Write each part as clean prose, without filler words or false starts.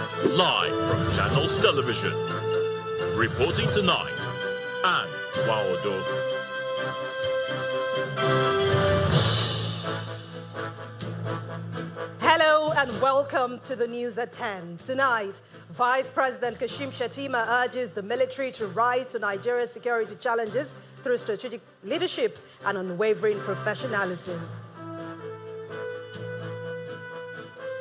Live from Channels Television. Reporting tonight, Anne Waodo. Hello and welcome to the news at 10. Tonight, Vice President Kashim Shettima urges the military to rise to Nigeria's security challenges through strategic leadership and unwavering professionalism.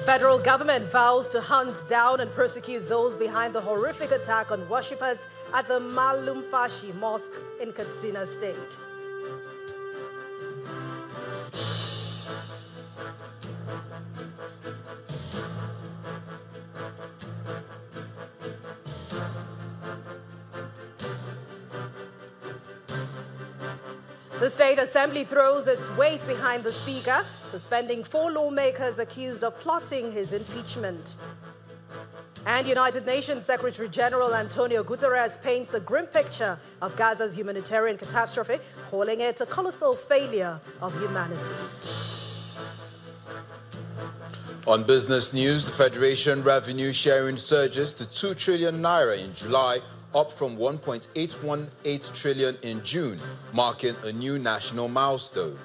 Federal government vows to hunt down and persecute those behind the horrific attack on worshippers at the Malumfashi Mosque in Kaduna State. The State Assembly throws its weight behind the Speaker, suspending 4 lawmakers accused of plotting his impeachment. And United Nations Secretary General Antonio Guterres paints a grim picture of Gaza's humanitarian catastrophe, calling it a colossal failure of humanity. On business news, the Federation revenue sharing surges to 2 trillion naira in July, up from 1.818 trillion in June, marking a new national milestone.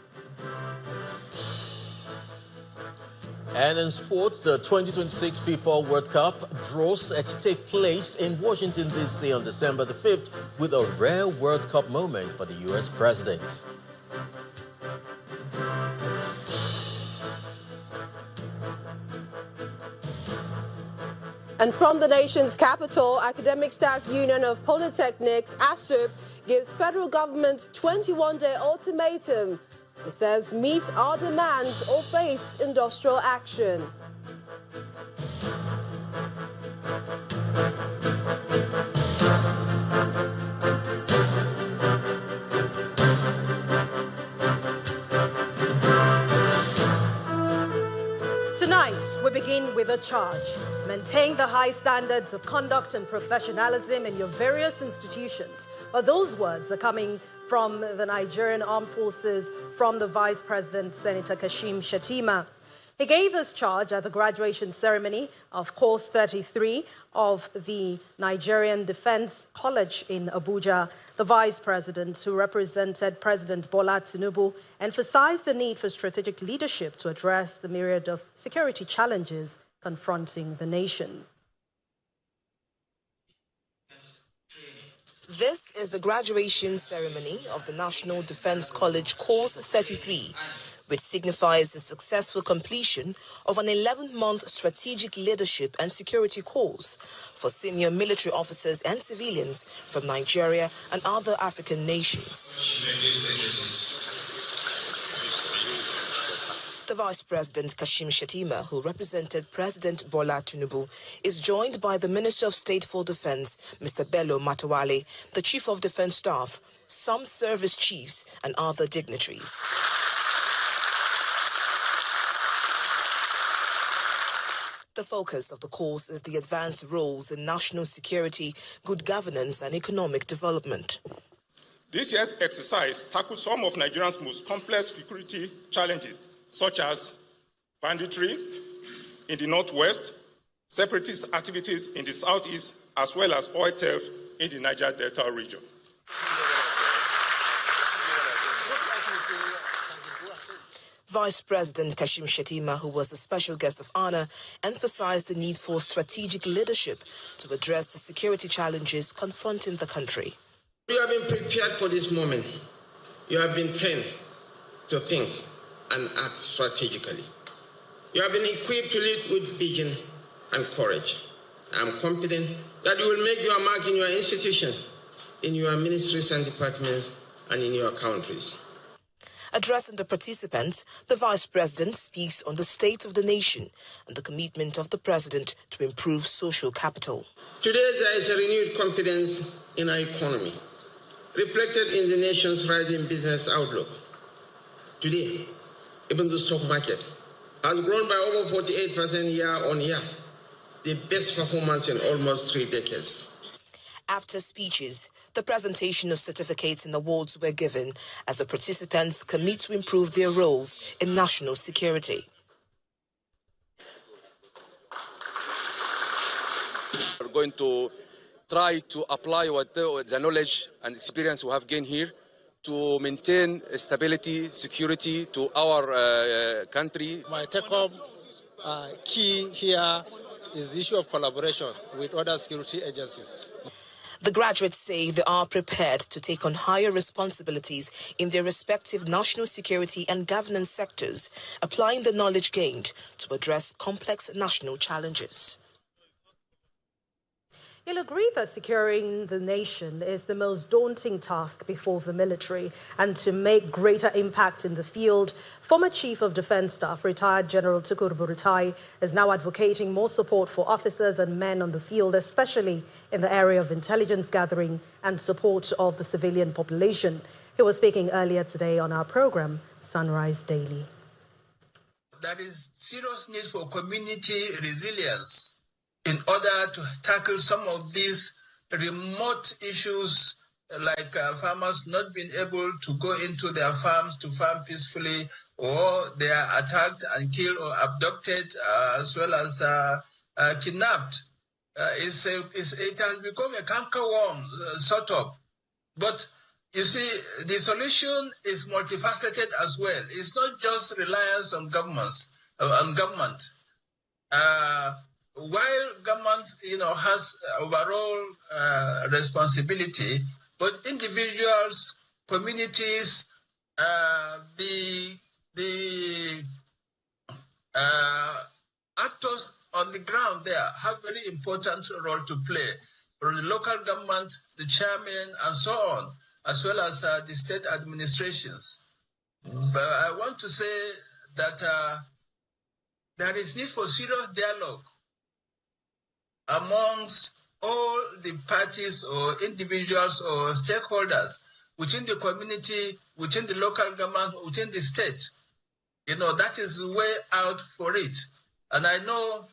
And in sports, the 2026 FIFA World Cup draws set to take place in Washington, D.C. on December the 5th, with a rare World Cup moment for the U.S. president. And from the nation's capital, Academic Staff Union of Polytechnics, ASUP, gives federal government 21-day ultimatum. It says, meet our demands or face industrial action. Tonight, we begin with a charge. Maintain the high standards of conduct and professionalism in your various institutions. But those words are coming from the Nigerian Armed Forces, from the Vice President, Senator Kashim Shettima. He gave his charge at the graduation ceremony of Course 33 of the Nigerian Defense College in Abuja. The Vice President, who represented President Bola Tinubu, emphasized the need for strategic leadership to address the myriad of security challenges confronting the nation. This is the graduation ceremony of the National Defense College Course 33, which signifies the successful completion of an 11-month strategic leadership and security course for senior military officers and civilians from Nigeria and other African nations. The Vice President, Kashim Shettima, who represented President Bola Tinubu, is joined by the Minister of State for Defense, Mr. Bello Matawale, the Chief of Defense Staff, some service chiefs, and other dignitaries. The focus of the course is the advanced roles in national security, good governance, and economic development. This year's exercise tackles some of Nigeria's most complex security challenges, such as banditry in the northwest, separatist activities in the southeast, as well as oil theft in the Niger Delta region. Vice President Kashim Shettima, who was the special guest of honor, emphasized the need for strategic leadership to address the security challenges confronting the country. You have been prepared for this moment. You have been trained to think and act strategically. You have been equipped to lead with vision and courage. I am confident that you will make your mark in your institution, in your ministries and departments, and in your countries. Addressing the participants, the Vice President speaks on the state of the nation and the commitment of the President to improve social capital. Today, there is a renewed confidence in our economy, reflected in the nation's rising business outlook. Today, even the stock market has grown by over 48% year on year, the best performance in almost 3 decades. After speeches, the presentation of certificates and awards were given as the participants commit to improve their roles in national security. We're going to try to apply the knowledge and experience we have gained here to maintain stability, security to our country. My take-home key here is the issue of collaboration with other security agencies. The graduates say they are prepared to take on higher responsibilities in their respective national security and governance sectors, applying the knowledge gained to address complex national challenges. You'll agree that securing the nation is the most daunting task before the military, and to make greater impact in the field, former Chief of Defense Staff, retired General Tukur Buratai, is now advocating more support for officers and men on the field, especially in the area of intelligence gathering and support of the civilian population. He was speaking earlier today on our program, Sunrise Daily. There is serious need for community resilience in order to tackle some of these remote issues, like farmers not being able to go into their farms to farm peacefully, or they are attacked and killed or abducted, as well as kidnapped. It has become a cankerworm, sort of. But you see, the solution is multifaceted as well. It's not just reliance on government. While government, has overall responsibility, but individuals, communities, the actors on the ground there have very important role to play. From the local government, the chairman, and so on, as well as the state administrations. But I want to say that there is need for serious dialogue amongst all the parties or individuals or stakeholders within the community, within the local government, within the state. That is the way out for it. And I know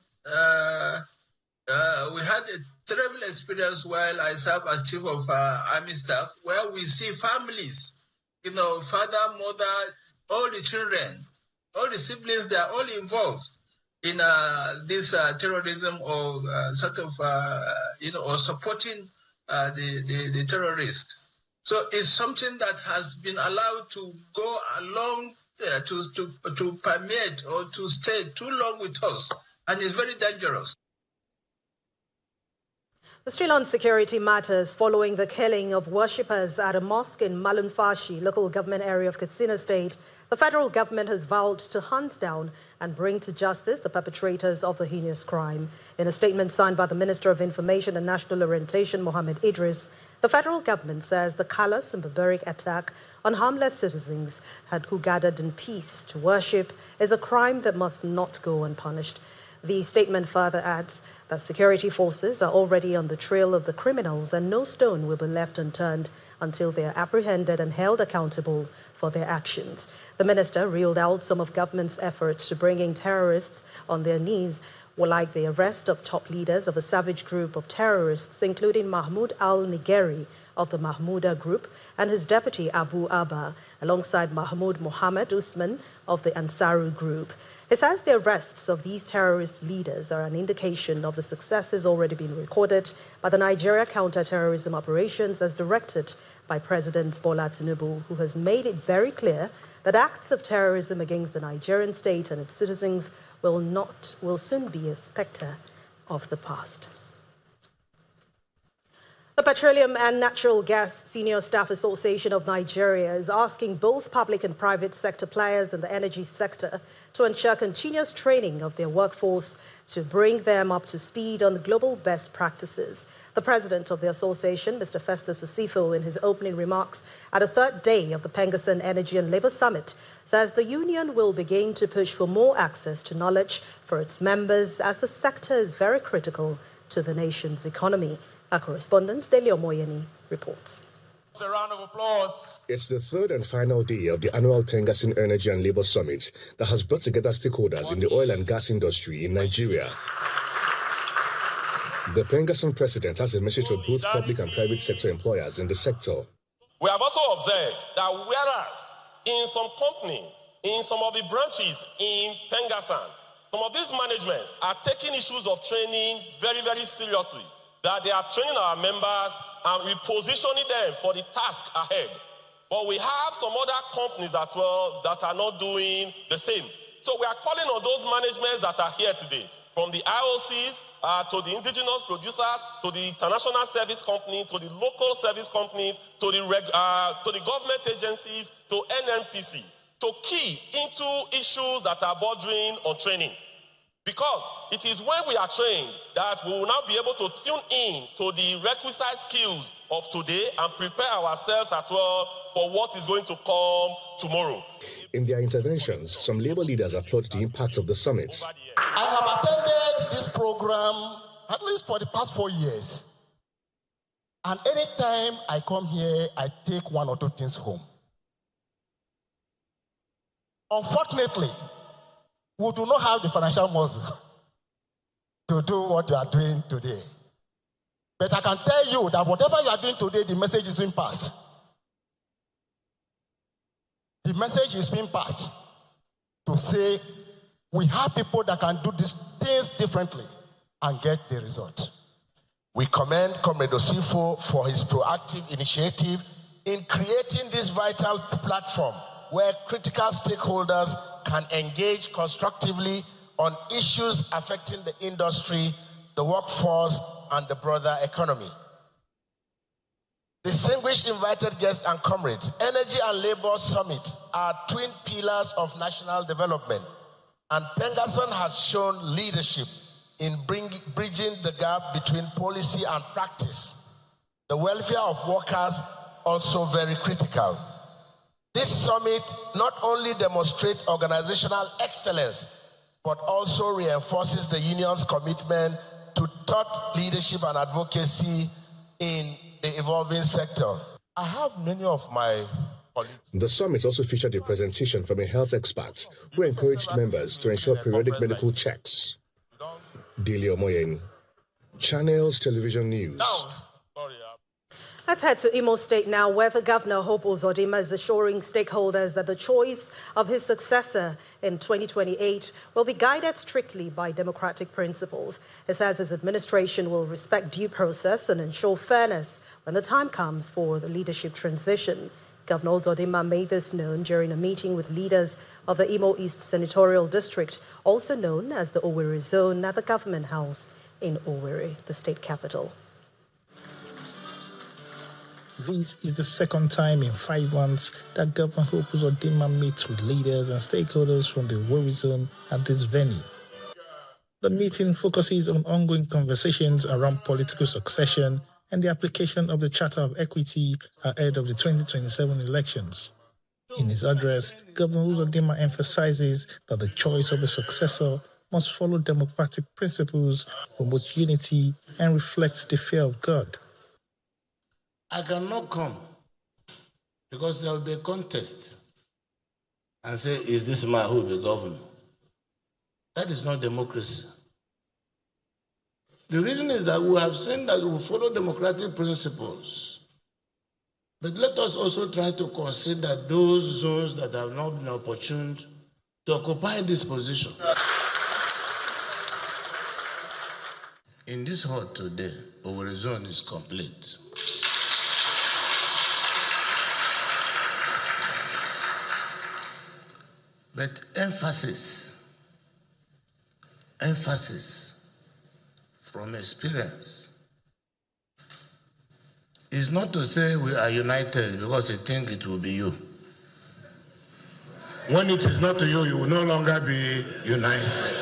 we had a terrible experience while I served as Chief of Army Staff, where we see families, father, mother, all the children, all the siblings, they are all involved in this terrorism or or supporting the terrorists. So it's something that has been allowed to go along to permeate or to stay too long with us, and it's very dangerous. Still on security matters, following the killing of worshippers at a mosque in Malumfashi, local government area of Kaduna State, the federal government has vowed to hunt down and bring to justice the perpetrators of the heinous crime. In a statement signed by the Minister of Information and National Orientation, Mohammed Idris, the federal government says the callous and barbaric attack on harmless citizens who gathered in peace to worship is a crime that must not go unpunished. The statement further adds that security forces are already on the trail of the criminals and no stone will be left unturned until they are apprehended and held accountable for their actions. The minister reeled out some of government's efforts to bringing terrorists on their knees, like the arrest of top leaders of a savage group of terrorists, including Mahmoud al-Nigeri of the Mahmouda group and his deputy Abu Abba, alongside Mahmoud Mohammed Usman of the Ansaru group. He says the arrests of these terrorist leaders are an indication of the successes already being recorded by the Nigeria counter-terrorism operations as directed by President Bola Tinubu, who has made it very clear that acts of terrorism against the Nigerian state and its citizens will soon be a specter of the past. The Petroleum and Natural Gas Senior Staff Association of Nigeria is asking both public and private sector players in the energy sector to ensure continuous training of their workforce to bring them up to speed on global best practices. The president of the association, Mr. Festus Osifo, in his opening remarks at the third day of the Pengassan Energy and Labour Summit, says the union will begin to push for more access to knowledge for its members as the sector is very critical to the nation's economy. Our correspondent, Delio Moyeni, reports. A round of applause. It's the third and final day of the annual Pengassan Energy and Labour Summit that has brought together stakeholders in the oil and gas industry in Nigeria. The Pengassan president has a message for both public and private sector employers in the sector. We have also observed that whereas in some companies, in some of the branches in Pengassan, some of these managements are taking issues of training very, very seriously, that they are training our members and repositioning them for the task ahead. But we have some other companies as well that are not doing the same. So we are calling on those managements that are here today, from the IOCs to the indigenous producers, to the international service company, to the local service companies, to the government agencies, to NNPC, to key into issues that are bordering on training. Because it is when we are trained that we will now be able to tune in to the requisite skills of today and prepare ourselves as well for what is going to come tomorrow. In their interventions, some labor leaders applaud the impact of the summit. I have attended this program at least for the past 4 years. And anytime I come here, I take one or two things home. Unfortunately, we do not have the financial muscle to do what you are doing today. But I can tell you that whatever you are doing today, the message is being passed. The message is being passed to say we have people that can do these things differently and get the result. We commend Comrade Osifo for his proactive initiative in creating this vital platform where critical stakeholders can engage constructively on issues affecting the industry, the workforce, and the broader economy. Distinguished invited guests and comrades, Energy and Labor Summit are twin pillars of national development, and Pengasson has shown leadership in bridging the gap between policy and practice. The welfare of workers also very critical. This summit not only demonstrates organizational excellence, but also reinforces the union's commitment to thought leadership and advocacy in the evolving sector. I have many of my colleagues. The summit also featured a presentation from a health expert who encouraged members to ensure periodic medical checks. Delia Moyen, Channels Television News. Let's head to Imo State now, where the Governor Hope Uzodimma is assuring stakeholders that the choice of his successor in 2028 will be guided strictly by democratic principles. He says his administration will respect due process and ensure fairness when the time comes for the leadership transition. Governor Uzodimma made this known during a meeting with leaders of the Imo East Senatorial District, also known as the Owerri Zone, at the Government House in Owerri, the state capital. This is the second time in 5 months that Governor Hope Uzodimma meets with leaders and stakeholders from the Owerri Zone at this venue. The meeting focuses on ongoing conversations around political succession and the application of the Charter of Equity ahead of the 2027 elections. In his address, Governor Uzodimma emphasizes that the choice of a successor must follow democratic principles, promote unity, and reflect the fear of God. I cannot come because there will be a contest and say, is this man who will be governor? That is not democracy. The reason is that we have seen that we follow democratic principles. But let us also try to consider those zones that have not been opportune to occupy this position. In this hall today, our zone is complete. But emphasis from experience is not to say we are united because you think it will be you. When it is not to you, you will no longer be united.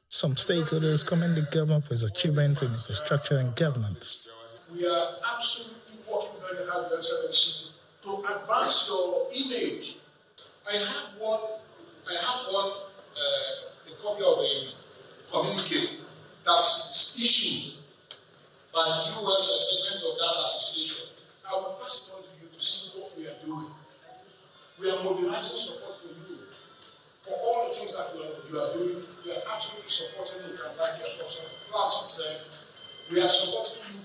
Some stakeholders commend the government for his achievements in infrastructure and governance. We are absolutely working very hard, Your Excellency, to advance your image. I have a copy of a communique that's issued by you as a segment of that association. I will pass it on to you to see what we are doing. We are mobilizing support for you. For all the things that you are doing, we are absolutely supporting you. Like Professor Classic said, we are supporting you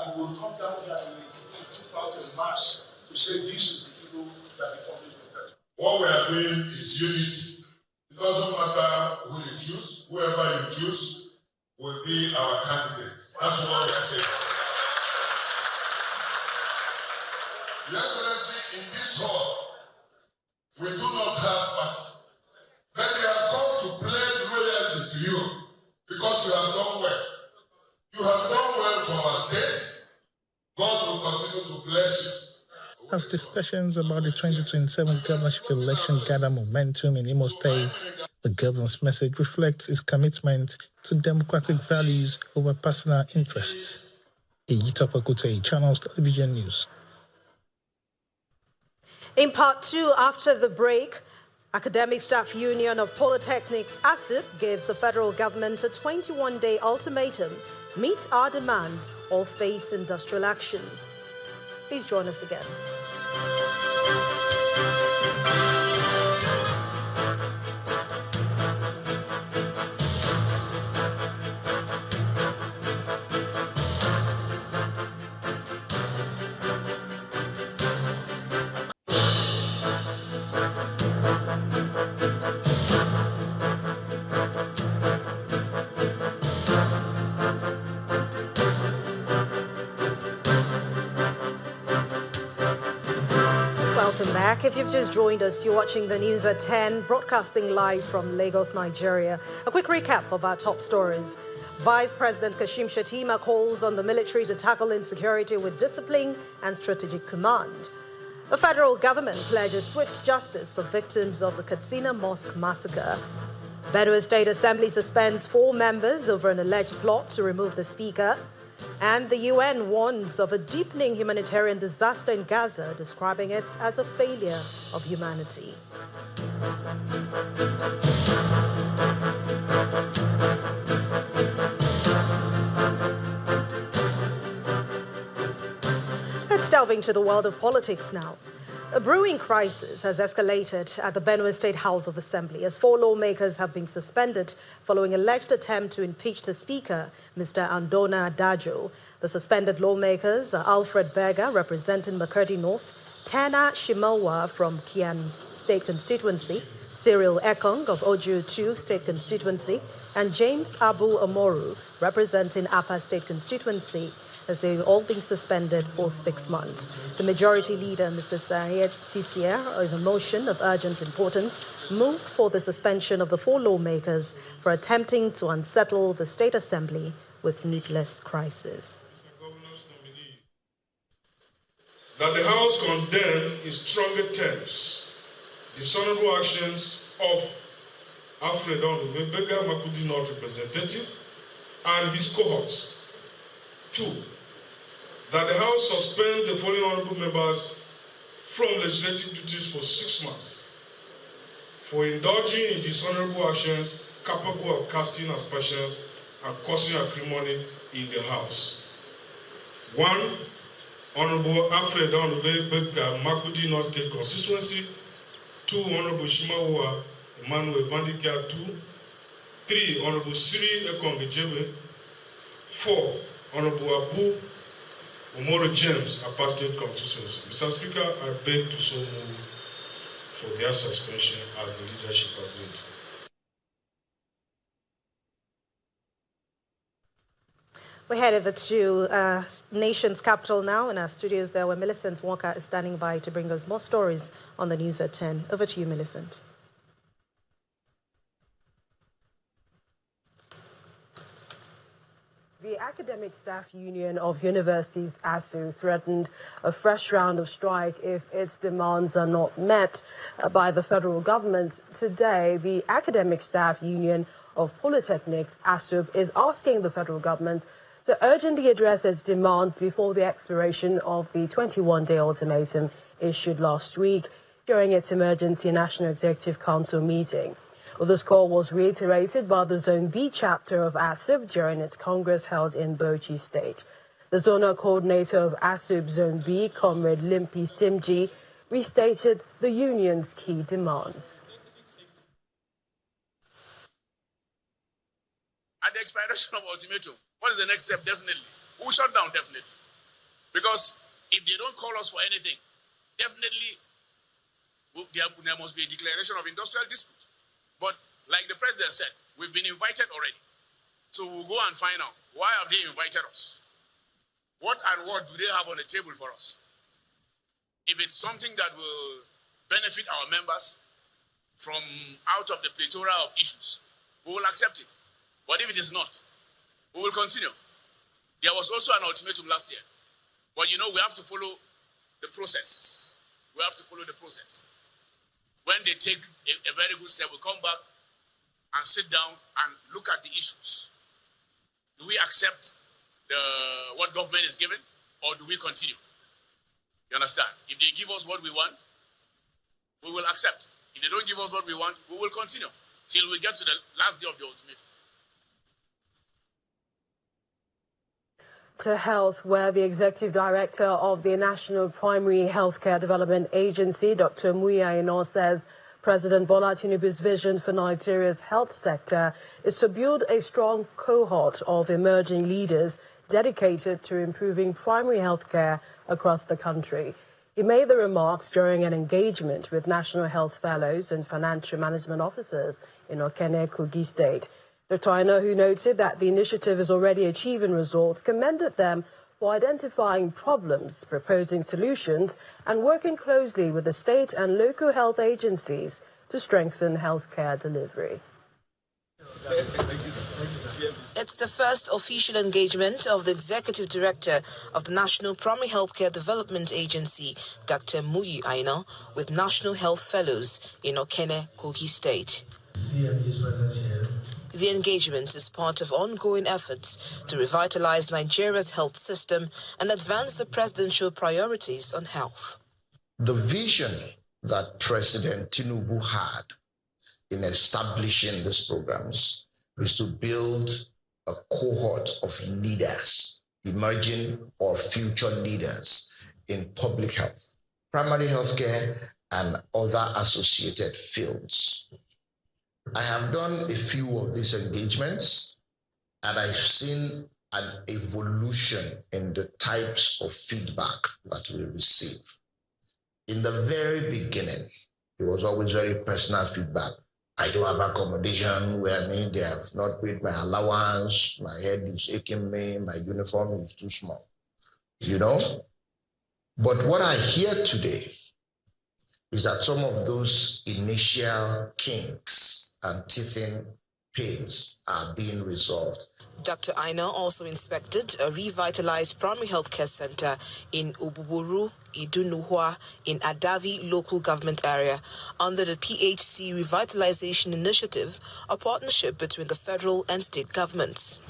that we will come down here and we troop out en masse to say this is the people that the country is protecting. What we are doing is unity. It doesn't matter who you choose, whoever you choose will be our candidate. That's what we are saying. Your Excellency, in this hall, we do not have party. But we have come to pledge loyalty to you because you have done well. You have done well for our state. God will continue to bless you. As discussions about the 2027 governorship election gather momentum in Imo State, the governor's message reflects his commitment to democratic values over personal interests. Iyitope Kute, Channels Television News. In part two, after the break, Academic Staff Union of Polytechnics, ASIP, gives the federal government a 21-day ultimatum: meet our demands or face industrial action. Please join us again. Welcome back. If you've just joined us, you're watching the news at 10, broadcasting live from Lagos, Nigeria. A quick recap of our top stories. Vice President Kashim Shettima calls on the military to tackle insecurity with discipline and strategic command. The federal government pledges swift justice for victims of the Katsina Mosque massacre. Benue State Assembly suspends 4 members over an alleged plot to remove the speaker. And the UN warns of a deepening humanitarian disaster in Gaza, describing it as a failure of humanity. Let's delve into the world of politics now. A brewing crisis has escalated at the Benue State House of Assembly as 4 lawmakers have been suspended following alleged attempt to impeach the Speaker, Mr. Andona Dajo. The suspended lawmakers are Alfred Berger, representing Makurdi North, Tana Shimawa from Kian State Constituency, Cyril Ekong of Oju 2 State Constituency, and James Abu Amoru, representing Apa State Constituency, as they've all been suspended for 6 months. The majority leader, Mr. Sayed Tissier, in a motion of urgent importance, moved for the suspension of the 4 lawmakers for attempting to unsettle the State Assembly with needless crisis. That the House condemn in stronger terms dishonorable actions of Alfred Berger, Makurdi North representative, and his cohorts. 2, that the House suspend the following honorable members from legislative duties for 6 months for indulging in dishonorable actions capable of casting aspersions and causing acrimony in the House. 1, Honorable Alfred Berger, Makurdi North State Constituency. 2, Honorable Shimawa Emmanuel Vandikia 2. 3, Honorable Siri Ekongejebe. 4, Honorable Abu Umoru James, Apa State Constituency. Mr. Speaker, I beg to so move for their suspension as the leadership agreed. We head over to nation's capital now. In our studios there, where Millicent Walker is standing by to bring us more stories on the news at 10. Over to you, Millicent. The Academic Staff Union of Universities, ASU, threatened a fresh round of strike if its demands are not met by the federal government. Today, the Academic Staff Union of Polytechnics, ASU, is asking the federal government to urgently address its demands before the expiration of the 21-day ultimatum issued last week during its emergency National Executive Council meeting. Well, this call was reiterated by the Zone B chapter of ASIP during its Congress held in Bauchi State. The zonal coordinator of ASIP Zone B, Comrade Limpi Simji, restated the union's key demands. At the expiration of ultimatum, what is the next step? Definitely. Who shut down? Definitely. Because if they don't call us for anything, definitely there must be a declaration of industrial dispute. But like the president said, we've been invited already. So we'll go and find out, why have they invited us? What and what do they have on the table for us? If it's something that will benefit our members from out of the plethora of issues, we will accept it. But if it is not, we will continue. There was also an ultimatum last year. But you know, we have to follow the process. We have to follow the process. When they take a very good step, we'll come back and sit down and look at the issues. Do we accept what government is giving, or do we continue? You understand? If they give us what we want, we will accept. If they don't give us what we want, we will continue till we get to the last day of the ultimatum. To health, where the executive director of the National Primary Healthcare Development Agency, Dr. Muyi Ino, says President Bola Tinubu's vision for Nigeria's health sector is to build a strong cohort of emerging leaders dedicated to improving primary healthcare across the country. He made the remarks during an engagement with National Health Fellows and Financial Management Officers in Okene, Kogi State. Dr. Ino, who noted that the initiative is already achieving results, commended them for identifying problems, proposing solutions, and working closely with the state and local health agencies to strengthen healthcare delivery. It's the first official engagement of the Executive Director of the National Primary Healthcare Development Agency, Dr. Muyi Ino, with National Health Fellows in Okene, Kogi State. The engagement is part of ongoing efforts to revitalize Nigeria's health system and advance the presidential priorities on health. The vision that President Tinubu had in establishing these programs is to build a cohort of leaders, emerging or future leaders in public health, primary healthcare, and other associated fields. I have done a few of these engagements, and I've seen an evolution in the types of feedback that we receive. In the very beginning, it was always very personal feedback. I don't have accommodation where they have not paid my allowance, my head is aching me, my uniform is too small, you know? But what I hear today is that some of those initial kinks and teething pains are being resolved. Dr. Ino also inspected a revitalized primary healthcare center in Ububuru, Idunuhwa, in Adavi local government area under the PHC Revitalization Initiative, a partnership between the federal and state governments.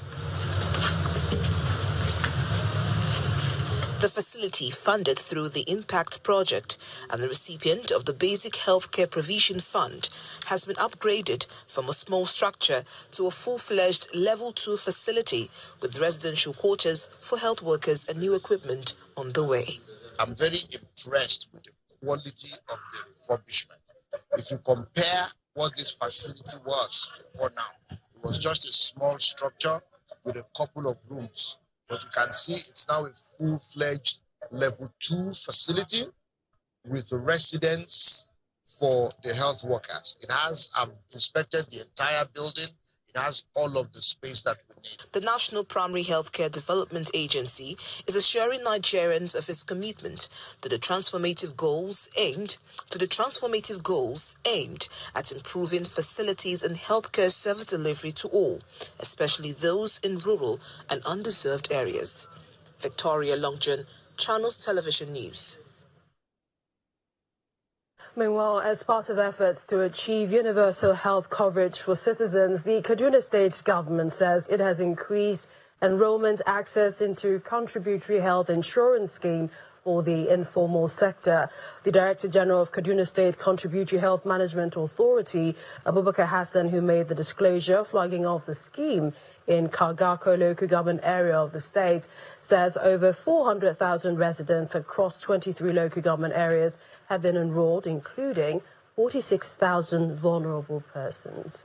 The facility, funded through the Impact Project and the recipient of the Basic Healthcare Provision Fund, has been upgraded from a small structure to a full-fledged Level 2 facility with residential quarters for health workers and new equipment on the way. I'm very impressed with the quality of the refurbishment. If you compare what this facility was before now, it was just a small structure with a couple of rooms. But you can see it's now a full-fledged Level 2 facility with residence for the health workers. It has, I've inspected the entire building. It has all of the space that we need. The National Primary Healthcare Development Agency is assuring Nigerians of its commitment to the transformative goals aimed at improving facilities and healthcare service delivery to all, especially those in rural and underserved areas. Victoria Longjon, Channels Television News. Meanwhile, as part of efforts to achieve universal health coverage for citizens, the Kaduna State government says it has increased enrollment access into contributory health insurance scheme for the informal sector. The Director General of Kaduna State Contributory Health Management Authority, Abubakar Hassan, who made the disclosure flagging off the scheme in Kagako local government area of the state, says over 400,000 residents across 23 local government areas have been enrolled, including 46,000 vulnerable persons.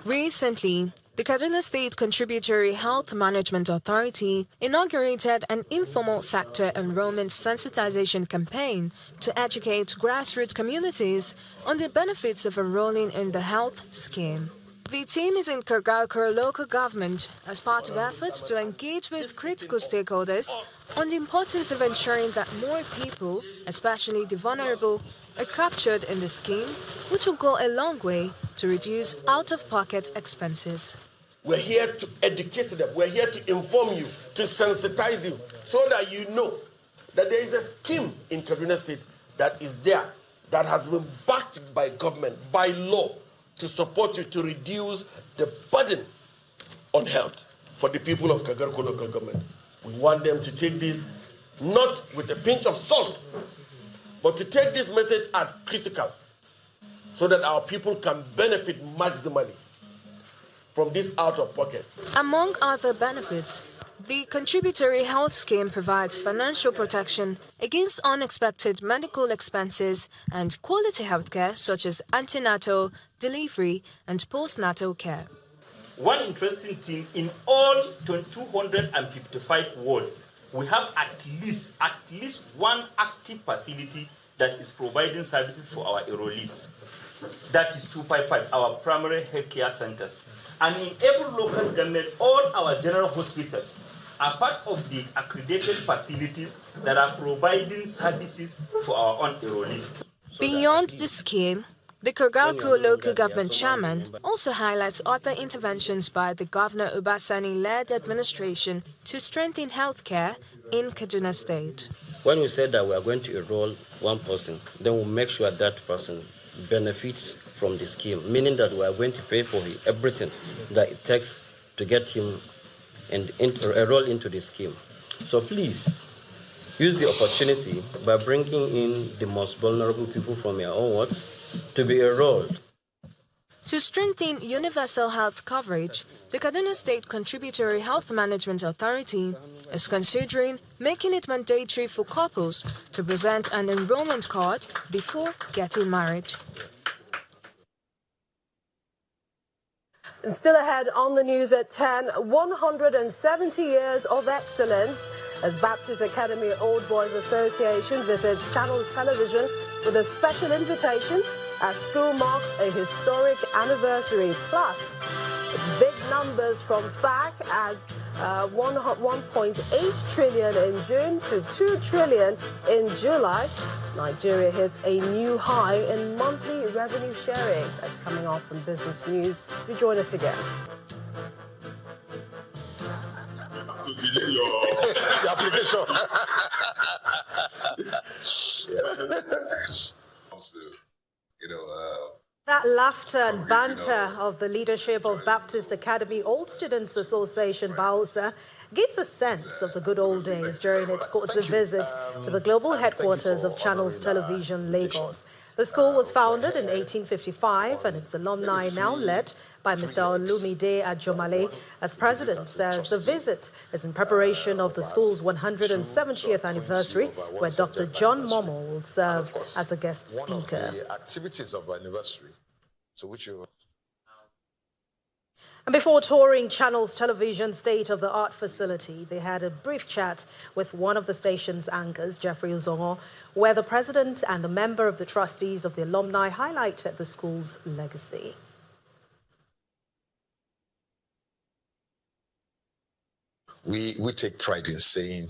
Recently, The Kaduna State Contributory Health Management Authority inaugurated an informal sector enrollment sensitization campaign to educate grassroots communities on the benefits of enrolling in the health scheme. The team is in Kargarkar local government as part of efforts to engage with critical stakeholders on the importance of ensuring that more people, especially the vulnerable, are captured in the scheme, which will go a long way to reduce out-of-pocket expenses. We're here to educate them. We're here to inform you, to sensitize you, so that you know that there is a scheme in Kaduna State that is there, that has been backed by government, by law, to support you to reduce the burden on health for the people of Kagarko local government. We want them to take this not with a pinch of salt, but to take this message as critical so that our people can benefit maximally from this out-of-pocket. Among other benefits, the contributory health scheme provides financial protection against unexpected medical expenses and quality healthcare such as antenatal, delivery, and postnatal care. One interesting thing, in all 255 wards, we have at least one active facility that is providing services for our enrollees. That is 255, our primary health care centers. And in every local government, all our general hospitals are part of the accredited facilities that are providing services for our own enrollees. Beyond the scheme, the Kargarko local government chairman also highlights other interventions by the Governor Obasani-led administration to strengthen healthcare in Kaduna State. When we said that we are going to enroll one person, then we'll make sure that person benefits from the scheme, meaning that we are going to pay for everything that it takes to get him and enroll into the scheme. So please use the opportunity by bringing in the most vulnerable people from your own wards to be enrolled. To strengthen universal health coverage, the Kaduna State Contributory Health Management Authority is considering making it mandatory for couples to present an enrollment card before getting married. And still ahead on the news at 10, 170 years of excellence as Baptist Academy Old Boys Association visits Channels Television with a special invitation as school marks a historic anniversary. Plus, it's big numbers from FAC as 1.8 trillion in June to 2 trillion in July. Nigeria hits a new high in monthly revenue sharing. That's coming off from Business News. Do join us again. The application. That laughter and banter of the leadership of Baptist Academy Old Students Association, BAUSA, gives a sense of the good old days during its courtship visit to the global headquarters of Channels Television, Lagos. The school was founded in 1855 and its alumni now led by Mr. Olumide Ajomale as president, says the visit is in preparation of the school's 170th anniversary, where Dr. John Momo will serve as a guest speaker. One of the activities of anniversary, so which you... And before touring Channels Television state-of-the-art facility, they had a brief chat with one of the station's anchors, Jeffrey Uzongo, where the president and the member of the trustees of the alumni highlighted the school's legacy. We take pride in saying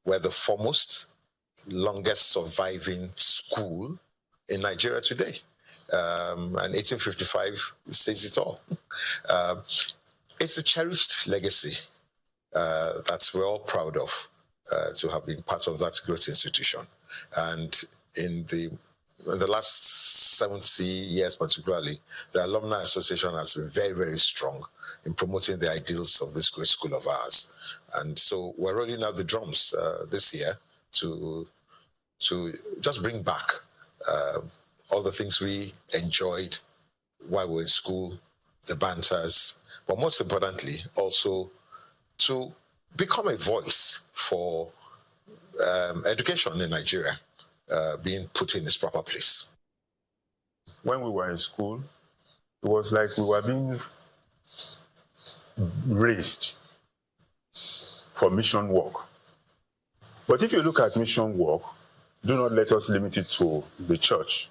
we're the foremost, longest surviving school in Nigeria today. And 1855 says it all. It's a cherished legacy that we're all proud of, to have been part of that great institution. And in the last 70 years particularly, the Alumni Association has been very, very strong in promoting the ideals of this great school of ours. And so we're rolling out the drums this year to just bring back all the things we enjoyed while we were in school, the banters, but most importantly, also to become a voice for education in Nigeria being put in its proper place. When we were in school, it was like we were being raised for mission work. But if you look at mission work, do not let us limit it to the church.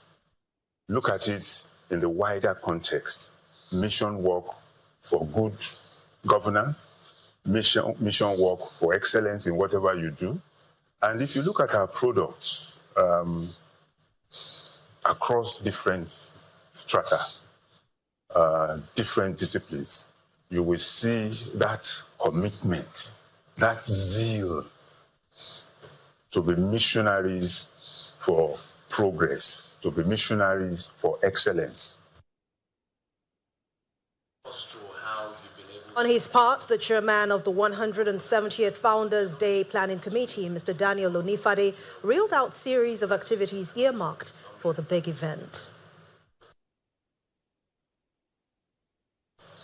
Look at it in the wider context. Mission work for good governance, mission work for excellence in whatever you do. And if you look at our products across different strata, different disciplines, you will see that commitment, that zeal to be missionaries for progress, to be missionaries for excellence. On his part, the chairman of the 170th Founders Day Planning Committee, Mr. Daniel Onifade, reeled out series of activities earmarked for the big event.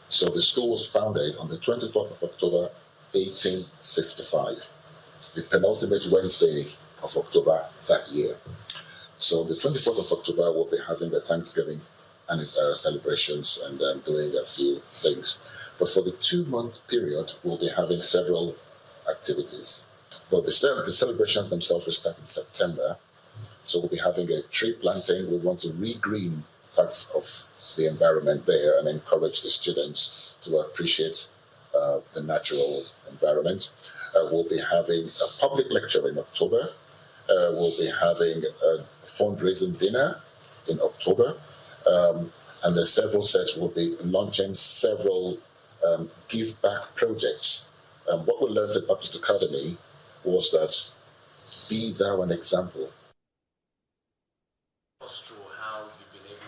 So the school was founded on the 24th of October, 1855, the penultimate Wednesday of October that year. So the 24th of October, we'll be having the Thanksgiving and celebrations and doing a few things. But for the 2-month period, we'll be having several activities. But the celebrations themselves will start in September. So we'll be having a tree planting. We want to re-green parts of the environment there and encourage the students to appreciate the natural environment. We'll be having a public lecture in October. We'll be having a fundraising dinner in October. And the several sets will be launching several give back projects. What we learned at Baptist Academy was that be thou an example.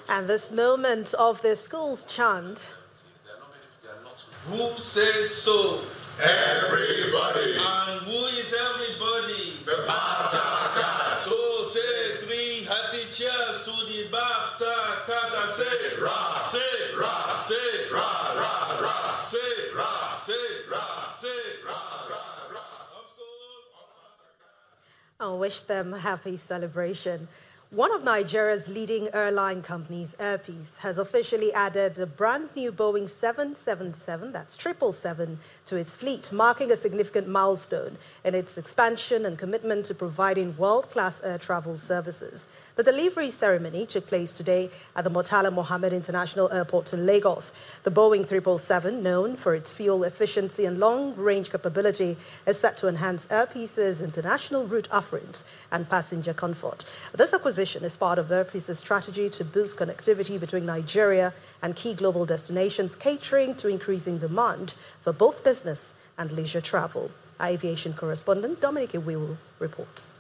And this moment of the school's chant. Who says so? Everybody. And who is everybody? The Baptist. So say 3 hearty cheers to the Baptist and say ra, say ra, say ra, ra, ra, say ra, say ra, say ra, ra, ra. I wish them a happy celebration. One of Nigeria's leading airline companies, Airpiece, has officially added a brand new Boeing 777, that's 777, to its fleet, marking a significant milestone in its expansion and commitment to providing world-class air travel services. The delivery ceremony took place today at the Murtala Mohammed International Airport in Lagos. The Boeing 777, known for its fuel efficiency and long-range capability, is set to enhance Airpiece's international route offerings and passenger comfort. This acquisition is part of Airpiece's strategy to boost connectivity between Nigeria and key global destinations, catering to increasing demand for both business and leisure travel. Our aviation correspondent Dominic Iwewu reports.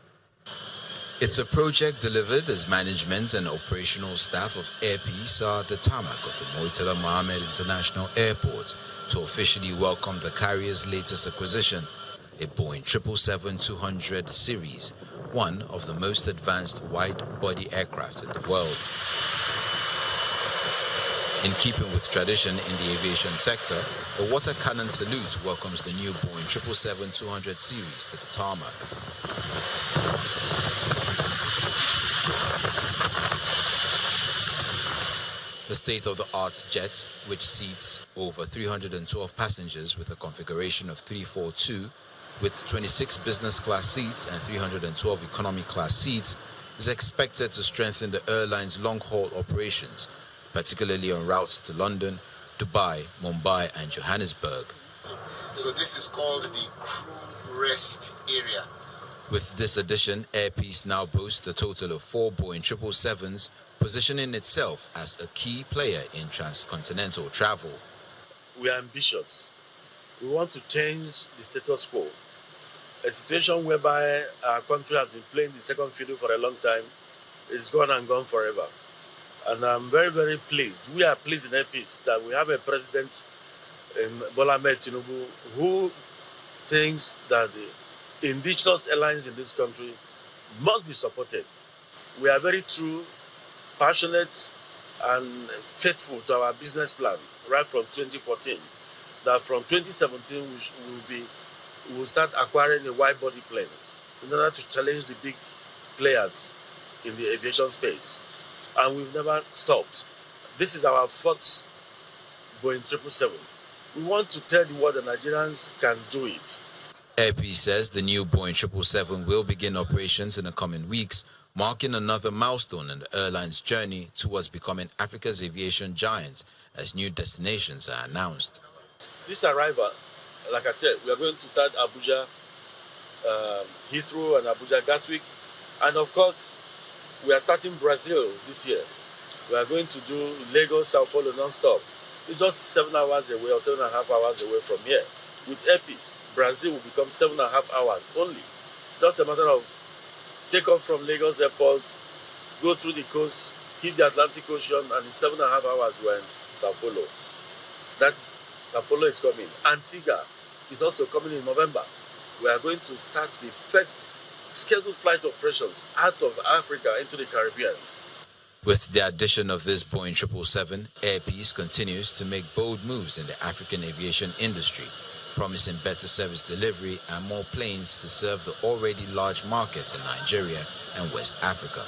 It's a project delivered as management and operational staff of Airpiece are at the tarmac of the Murtala Mohammed International Airport to officially welcome the carrier's latest acquisition, a Boeing 777-200 series, one of the most advanced wide-body aircraft in the world. In keeping with tradition in the aviation sector, the water cannon salute welcomes the new Boeing 777-200 series to the tarmac. The state-of-the-art jet, which seats over 312 passengers with a configuration of 342, with 26 business class seats and 312 economy class seats, is expected to strengthen the airline's long-haul operations, particularly on routes to London, Dubai, Mumbai and Johannesburg. So this is called the crew rest area. With this addition, Airpiece now boasts a total of 4 Boeing 777s, positioning itself as a key player in transcontinental travel. We are ambitious. We want to change the status quo. A situation whereby our country has been playing the second fiddle for a long time is gone and gone forever. And I'm very, very pleased. We are pleased in Airpiece that we have a president, Bola Ahmed Tinubu, who thinks that the indigenous airlines in this country must be supported. We are very true, passionate, and faithful to our business plan right from 2014. That from 2017 we will start acquiring the wide-body planes in order to challenge the big players in the aviation space. And we've never stopped. This is our 4th Boeing 777. We want to tell the world that Nigerians can do it. Airpiece says the new Boeing 777 will begin operations in the coming weeks, marking another milestone in the airline's journey towards becoming Africa's aviation giant as new destinations are announced. This arrival, like I said, we are going to start Abuja, Heathrow and Abuja Gatwick, and of course, we are starting Brazil this year. We are going to do Lagos, Sao Paulo non-stop. It's just 7 hours away or 7.5 hours away from here. With Airpiece, Brazil will become 7.5 hours only. Just a matter of take off from Lagos airport, go through the coast, hit the Atlantic Ocean, and in 7.5 hours we're in Sao Paulo. That's Sao Paulo is coming. Antigua is also coming in November. We are going to start the first scheduled flight operations out of Africa into the Caribbean. With the addition of this Boeing 777, Airpiece continues to make bold moves in the African aviation industry, promising better service delivery and more planes to serve the already large markets in Nigeria and West Africa.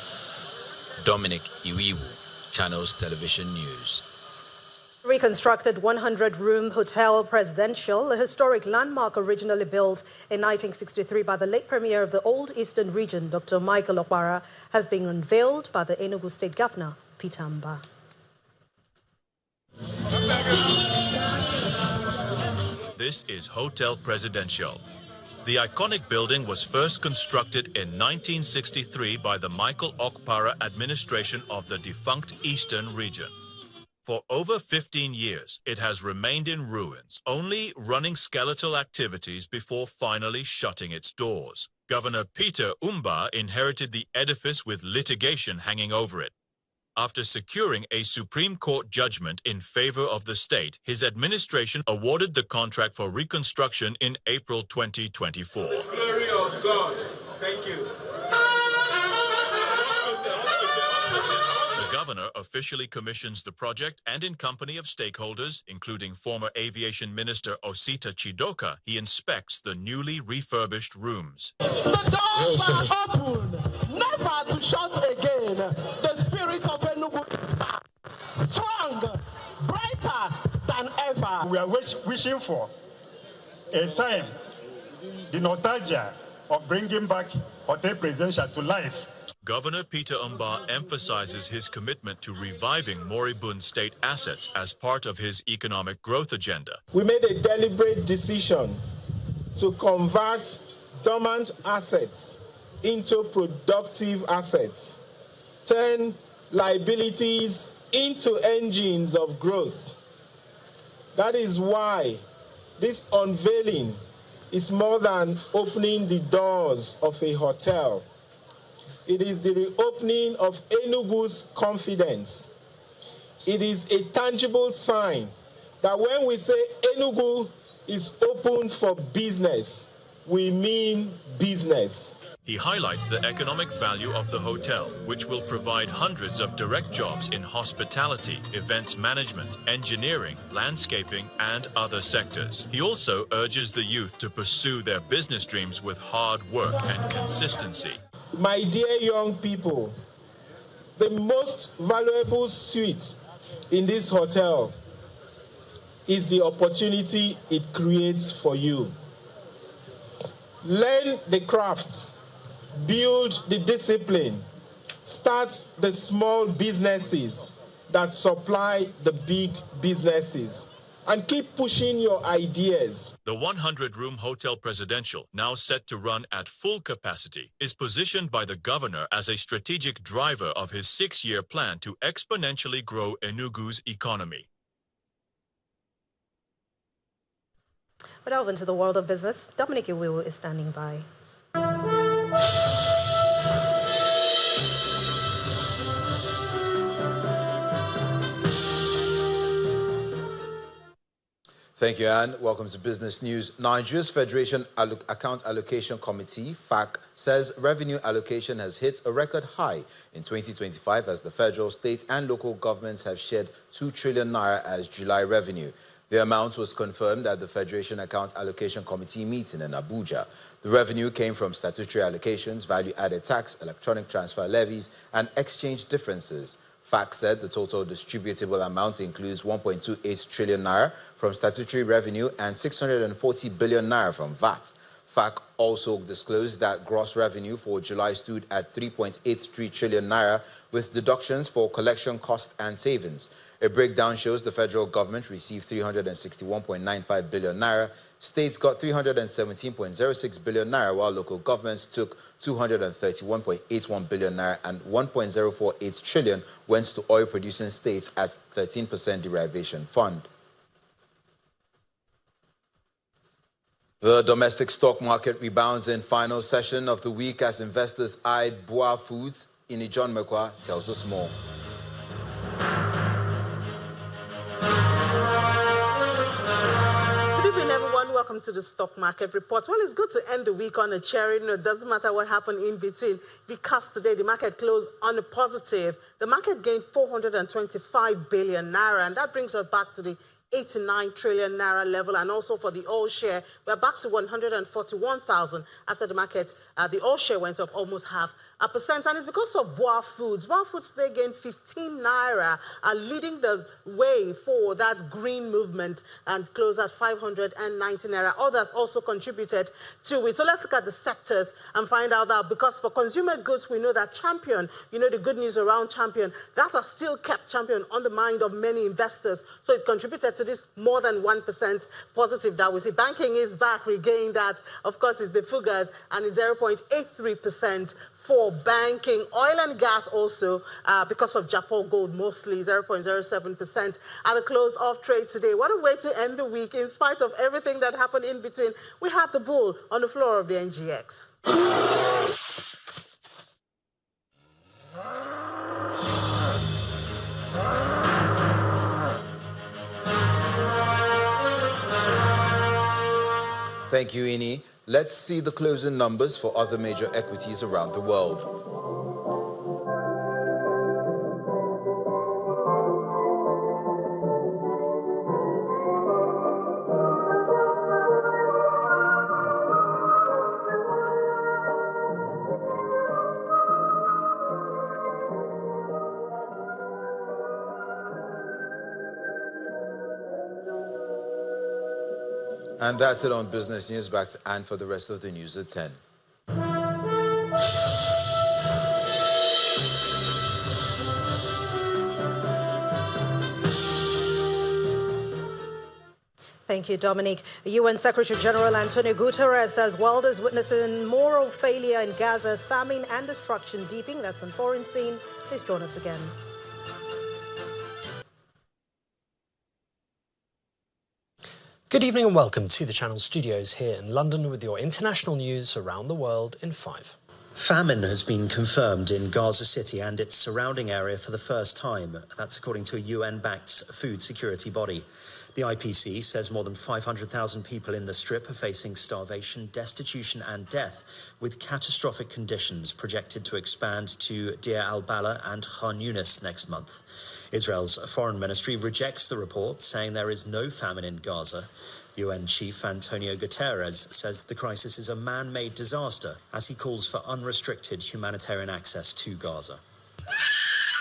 Dominic Iwiwu, Channels Television News. Reconstructed 100-room Hotel Presidential, a historic landmark originally built in 1963 by the late Premier of the Old Eastern Region, Dr. Michael Okpara, has been unveiled by the Enugu State Governor, Peter Mba. This is Hotel Presidential. The iconic building was first constructed in 1963 by the Michael Okpara administration of the defunct Eastern Region. For over 15 years, it has remained in ruins, only running skeletal activities before finally shutting its doors. Governor Peter Mba inherited the edifice with litigation hanging over it. After securing a Supreme Court judgment in favor of the state, his administration awarded the contract for reconstruction in April 2024. The glory of God. Thank you. The governor officially commissions the project, and in company of stakeholders, including former aviation minister Osita Chidoka, he inspects the newly refurbished rooms. The doors are open, never to shut again. The spirit of Enugu is back, strong, brighter than ever. We are wishing for a time, the nostalgia of bringing back Hotel Presidential to life. Governor Peter Mba emphasizes his commitment to reviving moribund state assets as part of his economic growth agenda. We made a deliberate decision to convert dormant assets into productive assets, turn liabilities into engines of growth. That is why this unveiling is more than opening the doors of a hotel. It is the reopening of Enugu's confidence. It is a tangible sign that when we say Enugu is open for business, we mean business. He highlights the economic value of the hotel, which will provide hundreds of direct jobs in hospitality, events management, engineering, landscaping, and other sectors. He also urges the youth to pursue their business dreams with hard work and consistency. My dear young people, the most valuable suite in this hotel is the opportunity it creates for you. Learn the craft, build the discipline, start the small businesses that supply the big businesses, and keep pushing your ideas. The 100-room Hotel Presidential, now set to run at full capacity, is positioned by the governor as a strategic driver of his 6-year plan to exponentially grow Enugu's economy. But over into the world of business, Dominic Iwiwu is standing by. Thank you, Anne. Welcome to Business News. Nigeria's Federation Account Allocation Committee, FAC, says revenue allocation has hit a record high in 2025 as the federal, state and local governments have shared 2 trillion naira as July revenue. The amount was confirmed at the Federation Account Allocation Committee meeting in Abuja. The revenue came from statutory allocations, value-added tax, electronic transfer levies, and exchange differences. FAC said the total distributable amount includes 1.28 trillion naira from statutory revenue and 640 billion naira from VAT. FAC also disclosed that gross revenue for July stood at 3.83 trillion naira with deductions for collection costs and savings. A breakdown shows the federal government received 361.95 billion naira, states got 317.06 billion naira, while local governments took 231.81 billion naira, and 1.048 trillion went to oil-producing states as 13% derivation fund. The domestic stock market rebounds in final session of the week as investors eyed Boa Foods. Ini John Mekwa tells us more. Good evening, everyone. Welcome to the Stock Market Report. Well, it's good to end the week on a cheery note. Doesn't matter what happened in between, because today the market closed on a positive. The market gained 425 billion naira, and that brings us back to the 89 trillion naira level. And also for the oil share, we're back to 141,000 after the market. The oil share went up almost 0.5%, and it's because of Boa Foods. Boa Foods today gained 15 naira, leading the way for that green movement, and closed at 590 naira. Others also contributed to it. So let's look at the sectors and find out that, because for consumer goods, we know that Champion, the good news around Champion, that has still kept Champion on the mind of many investors. So it contributed to this more than 1% positive that we see. Banking is back, regained that. Of course, it's the Fugas, and it's 0.83% for banking. Oil and gas also, because of Japan Gold, mostly 0.07% at the close of trade today. What a way to end the week. In spite of everything that happened in between, we have the bull on the floor of the NGX. Thank you, Ini. Let's see the closing numbers for other major equities around the world. And that's it on Business News. Back to Anne for the rest of the news at 10. Thank you, Dominic. UN Secretary General Antonio Guterres says world is witnessing moral failure in Gaza's famine and destruction deepening. That's on Foreign Scene. Please join us again. Good evening and welcome to the Channel Studios here in London with your international news around the world in 5. Famine has been confirmed in Gaza City and its surrounding area for the first time. That's according to a UN-backed food security body. The IPC says more than 500,000 people in the Strip are facing starvation, destitution and death, with catastrophic conditions projected to expand to Deir al-Balah and Khan Yunis next month. Israel's foreign ministry rejects the report, saying there is no famine in Gaza. UN Chief Antonio Guterres says the crisis is a man-made disaster, as he calls for unrestricted humanitarian access to Gaza.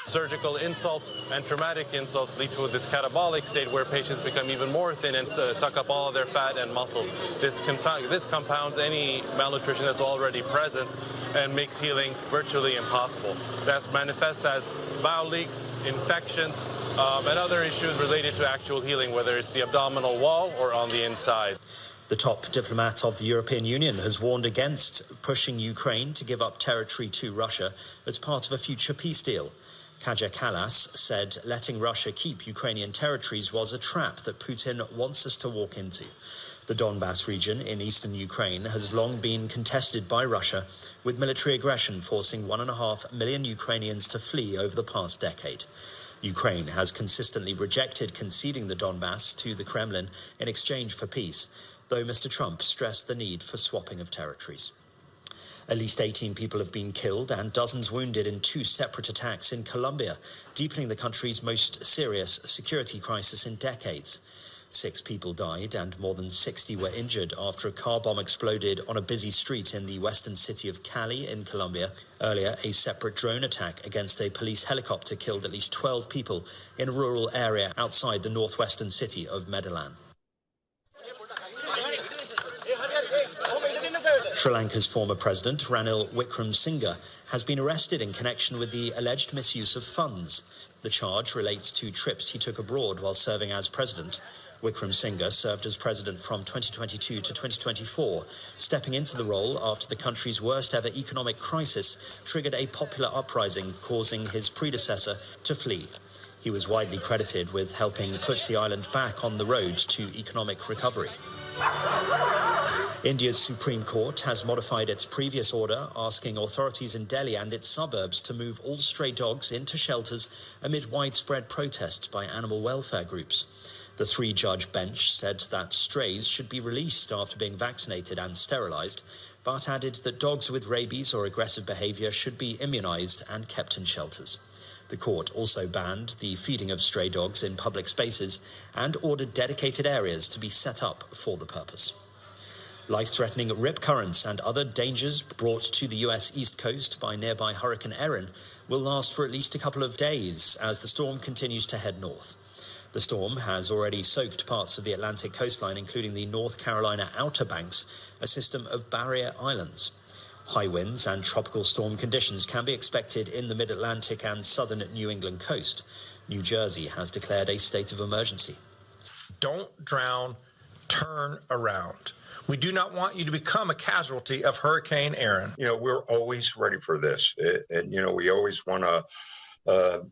Surgical insults and traumatic insults lead to this catabolic state where patients become even more thin and suck up all of their fat and muscles. This compounds any malnutrition that's already present and makes healing virtually impossible. That manifests as bowel leaks, infections, and other issues related to actual healing, whether it's the abdominal wall or on the inside. The top diplomat of the European Union has warned against pushing Ukraine to give up territory to Russia as part of a future peace deal. Kaja Kallas said letting Russia keep Ukrainian territories was a trap that Putin wants us to walk into. The Donbas region in eastern Ukraine has long been contested by Russia, with military aggression forcing 1.5 million Ukrainians to flee over the past decade. Ukraine has consistently rejected conceding the Donbas to the Kremlin in exchange for peace, though Mr. Trump stressed the need for swapping of territories. At least 18 people have been killed and dozens wounded in 2 separate attacks in Colombia, deepening the country's most serious security crisis in decades. 6 people died and more than 60 were injured after a car bomb exploded on a busy street in the western city of Cali in Colombia. Earlier, a separate drone attack against a police helicopter killed at least 12 people in a rural area outside the northwestern city of Medellin. Sri Lanka's former president, Ranil Wickremesinghe, has been arrested in connection with the alleged misuse of funds. The charge relates to trips he took abroad while serving as president. Wickremesinghe served as president from 2022 to 2024, stepping into the role after the country's worst-ever economic crisis triggered a popular uprising, causing his predecessor to flee. He was widely credited with helping put the island back on the road to economic recovery. India's Supreme Court has modified its previous order asking authorities in Delhi and its suburbs to move all stray dogs into shelters amid widespread protests by animal welfare groups. The 3-judge bench said that strays should be released after being vaccinated and sterilized, but added that dogs with rabies or aggressive behavior should be immunized and kept in shelters. The court also banned the feeding of stray dogs in public spaces and ordered dedicated areas to be set up for the purpose. Life-threatening rip currents and other dangers brought to the U.S. East Coast by nearby Hurricane Erin will last for at least a couple of days as the storm continues to head north. The storm has already soaked parts of the Atlantic coastline, including the North Carolina Outer Banks, a system of barrier islands. High winds and tropical storm conditions can be expected in the mid-Atlantic and southern New England coast. New Jersey has declared a state of emergency. Don't drown, turn around. We do not want you to become a casualty of Hurricane Erin. You know, we're always ready for this. And, you know, we always want to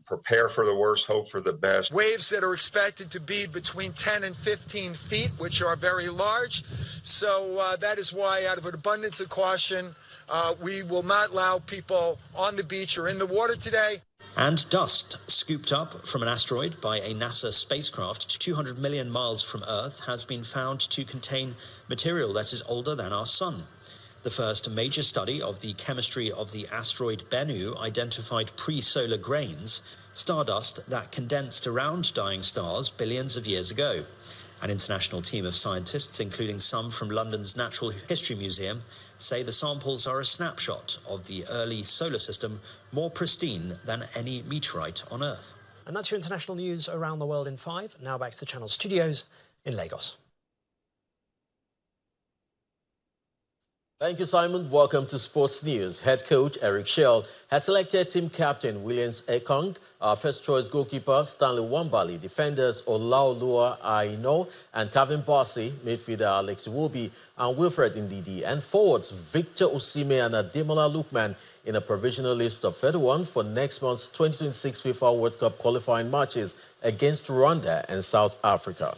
prepare for the worst, hope for the best. Waves that are expected to be between 10 and 15 feet, which are very large. So that is why, out of an abundance of caution, we will not allow people on the beach or in the water today. And dust scooped up from an asteroid by a NASA spacecraft 200 million miles from Earth has been found to contain material that is older than our sun. The first major study of the chemistry of the asteroid Bennu identified pre-solar grains, stardust that condensed around dying stars billions of years ago. An international team of scientists, including some from London's Natural History Museum, say the samples are a snapshot of the early solar system, more pristine than any meteorite on Earth. And that's your international news around the world in 5. Now back to the Channel studios in Lagos. Thank you, Simon. Welcome to Sports News. Head coach Eric Shell has selected team captain Williams Ekong, our first choice goalkeeper Stanley Wambali, defenders Olaoluwa Aino and Kevin Bossy, midfielder Alex Iwobi and Wilfred Ndidi, and forwards Victor Osimhen and Ademola Lookman in a provisional list of 31 for next month's 2026 FIFA World Cup qualifying matches against Rwanda and South Africa.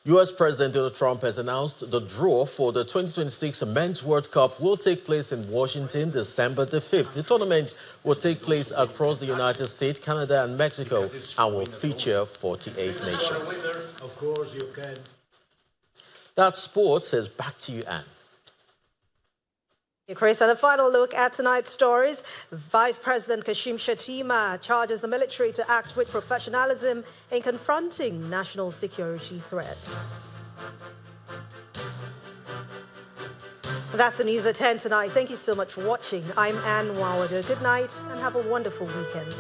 U.S. President Donald Trump has announced the draw for the 2026 Men's World Cup will take place in Washington December the 5th. The tournament will take place across the United States, Canada, and Mexico and will feature 48 nations. Of course you can. That's sports. Says back to you, Anne. Chris, and a final look at tonight's stories. Vice President Kashim Shettima charges the military to act with professionalism in confronting national security threats. That's the news at 10 tonight. Thank you so much for watching. I'm Anne Wawada. Good night and have a wonderful weekend.